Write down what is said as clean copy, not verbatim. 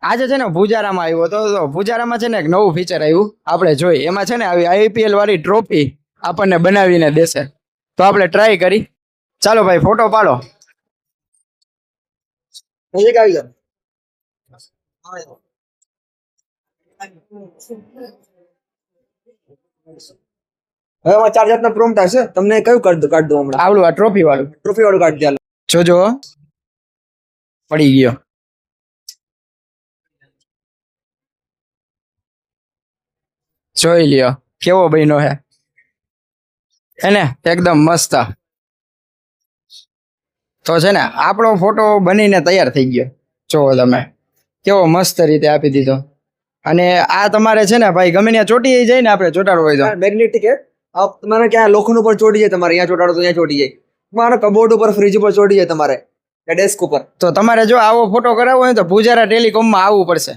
આજે છે ને ભુજારામાં આવ્યો હતો તો ભુજારામાં છે ને એક નવું ફીચર આવ્યું આપણે જોઈ એમાં છે ને આવી આઈપીએલ વાળી ટ્રોફી આપણને બનાવીને દેશે તો આપણે ટ્રાય કરી ચાલો ભાઈ ફોટો પાડો નજીક આવી જાઓ. હવે આમાં 4 જાતના પ્રોમ્પ્ટ હશે. તમને કયું કાઢ દઉં હમણાં? આવડું આ ટ્રોફી વાળું ટ્રોફી વાળું કાઢ દે. જોજો પડી ગયો જોઈ લ્યો કેવો બન્યો હે એને એકદમ મસ્ત તો છે ને આપણો ફોટો બનીને તૈયાર થઈ ગયો જોવો તમે કેવો મસ્ત રીતે આપી દીધો અને આ તમારે છે ને ભાઈ ગમે ત્યાં ચોટી જાય ને આપણે ચોટાડવું હોય તો મેગ્નેટિક હે. તમારે ક્યાં લોખંડ ઉપર ચોટી જાય, તમારે અહીંયા ચોટાડો તો અહીંયા ચોટી જાય. તમારે કબોર્ડ ઉપર, ફ્રીજ ઉપર ચોટી જાય, તમારે ડેસ્ક ઉપર. તો તમારે જો આવો ફોટો કરાવવો હોય તો ભુજારા ટેલિકોમમાં આવવું પડશે